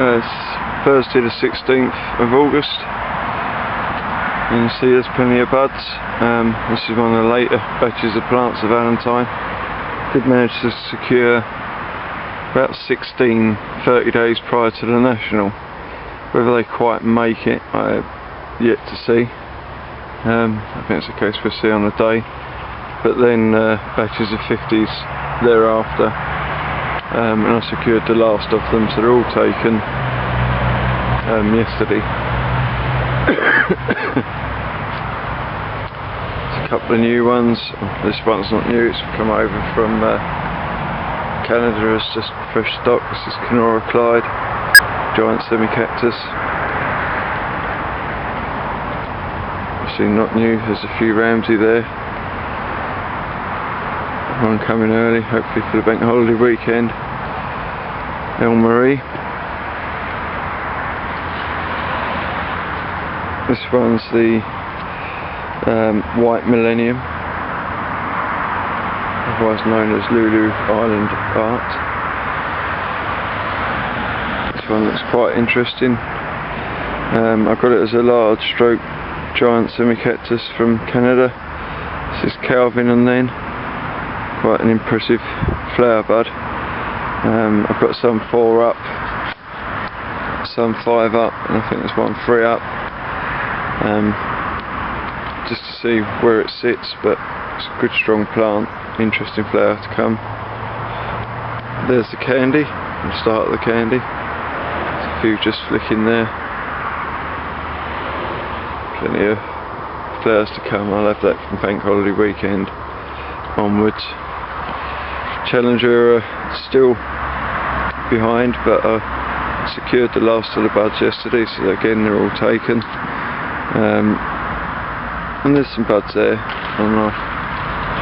It's Thursday the 16th of August, and you see there's plenty of buds. This is one of the later batches of plants of Valentine. Did manage to secure about 16 30 days prior to the National. Whether they quite make it, I have yet to see. I think it's a case we'll see on the day. But then batches of 50s thereafter, and I secured the last of them, so they're all taken yesterday. There's a couple of new ones. This one's not new, it's come over from Canada as just fresh stock. This is Canora Clyde, giant semi-cactus. Obviously not new, there's a few Ramsey there. One coming early, hopefully for the bank holiday weekend. El Marie. This one's the White Millennium, otherwise known as Lulu Island Art. This one looks quite interesting. I got it as a large stroke giant semi-cactus from Canada. This is Calvin and then. Quite an impressive flower bud. I've got some 4 up, some 5 up, and I think there's one 3 up. Just to see where it sits, but it's a good strong plant, interesting flower to come. There's the candy, the start of the candy. There's a few just flicking there. Plenty of flowers to come. I'll have that from bank holiday weekend onwards. Challenger still behind, but I secured the last of the buds yesterday, so again they're all taken. And there's some buds there, and I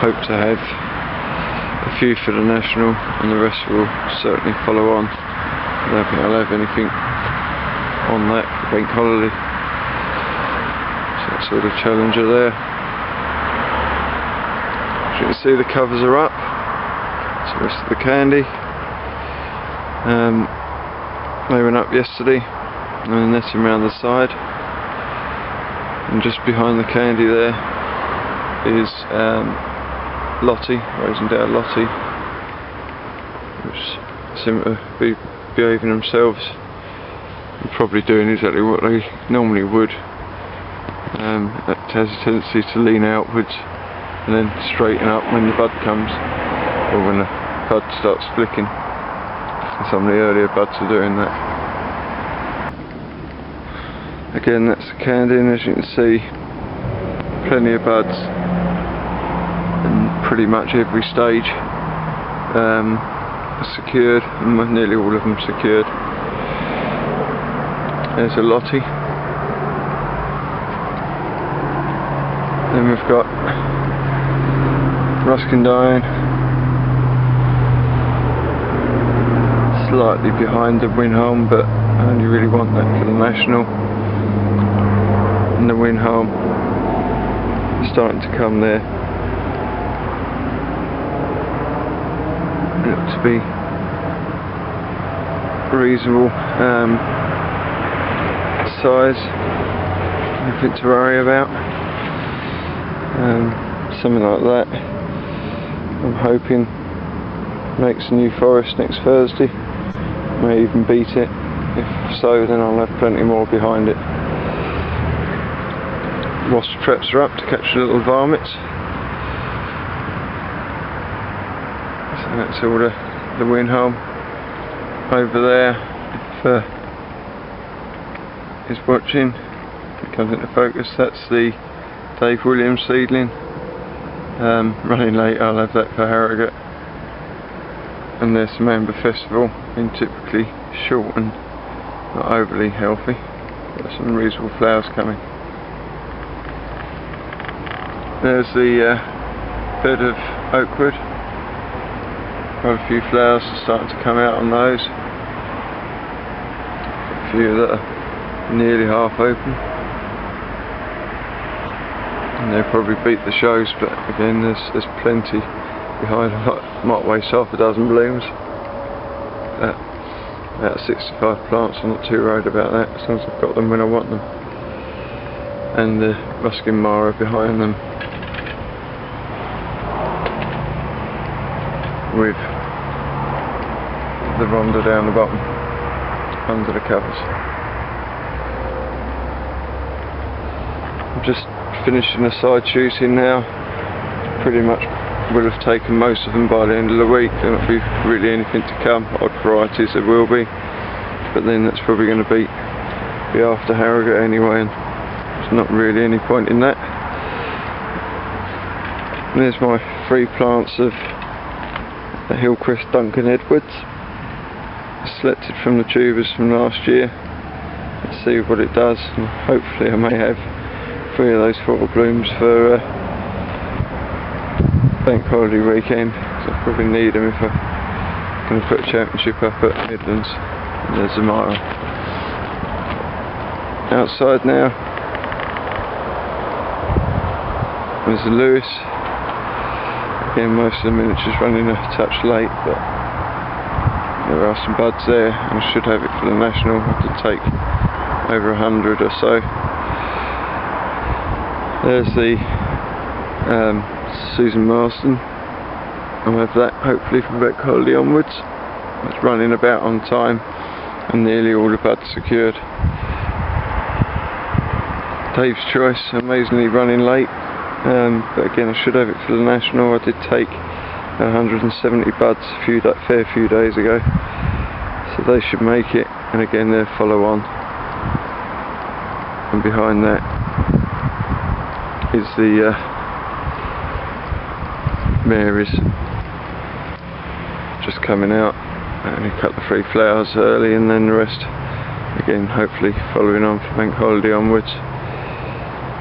hope to have a few for the National, and the rest will certainly follow on. I don't think I'll have anything on that for bank holiday. So that's sort of Challenger there. As you can see, the covers are up. That's the rest of the candy. They went up yesterday, and then netting around the side. And just behind the candy there is Lottie, Rosendale Lottie, which seem to be behaving themselves and probably doing exactly what they normally would. It has a tendency to lean outwards and then straighten up when the bud comes, or when the bud starts flicking. Some of the earlier buds are doing that. Again, that's the candy, and as you can see, plenty of buds and pretty much every stage secured, and nearly all of them secured. There's a Lottie. Then we've got Ruskindine, slightly behind the Winholm, but I only really want that for the National. And the Winholm starting to come there. Look to be reasonable size, nothing to worry about. Something like that. I'm hoping makes a new forest next Thursday. May even beat it. If so, then I'll have plenty more behind it. Wasp traps are up to catch the little varmints. So that's all the Winholm over there. If is watching, it comes into focus. That's the Dave Williams seedling. Running late, I'll have that for Harrogate. And there's some Amber Festival, been typically short and not overly healthy. Got some reasonable flowers coming. There's the bed of oakwood. Quite a few flowers are starting to come out on those. A few that are nearly half open. And they'll probably beat the shows, but again there's plenty behind. Might waste half a dozen blooms. about 65 plants. I'm not too worried about that, as long as I've got them when I want them. And the Ruskin Mara behind them, with the Rhonda down the bottom, under the covers. I'm just finishing the side shooting now. Pretty much will have taken most of them by the end of the week. There won't be really anything to come. Odd varieties there will be, but then that's probably going to be after Harrogate anyway, and there's not really any point in that. And there's my 3 plants of the Hillcrest Duncan Edwards, selected from the tubers from last year. Let's see what it does, and hopefully I may have 3 of those 4 blooms for bank holiday weekend, so I probably need them if I'm going to put a championship up at Midlands. And there's the Mara. Outside now, there's the Lewis. Again, most of the miniatures running a touch late, but there are some buds there, and I should have it for the national. I have to take over 100 or so. There's the Susan Marston. I'll have that hopefully from bank holiday onwards. It's running about on time and nearly all the buds secured. Dave's Choice, amazingly running late, but again I should have it for the national. I did take 170 buds a fair few days ago, so they should make it, and again they'll follow on. And behind that is the Mary's, just coming out. I only cut the 3 flowers early, and then the rest again hopefully following on from bank holiday onwards.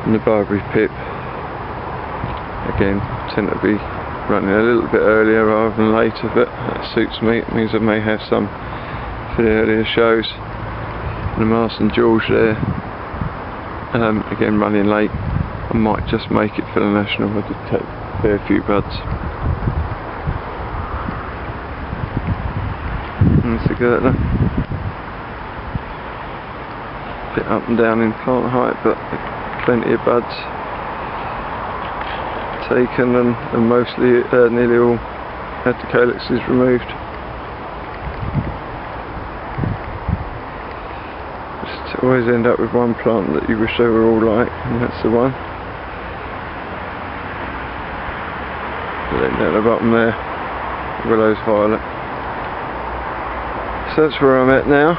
And the Barbary Pip again tend to be running a little bit earlier rather than later, but that suits me. It means I may have some for the earlier shows. And the Marston George there, again running late. I might just make it for the national. I did take a fair few buds. There's the Gertler. Bit up and down in plant height, but plenty of buds taken, and mostly, nearly all had the calyxes removed. Just always end up with one plant that you wish they were all like, and that's the one. Then down the bottom there, Willow's Violet. So that's where I'm at now.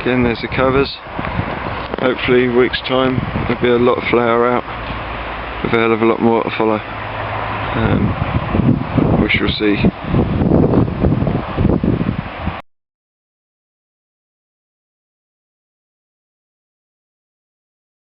Again, there's the covers. Hopefully a week's time there'll be a lot of flower out, with a hell of a lot more to follow. We shall see.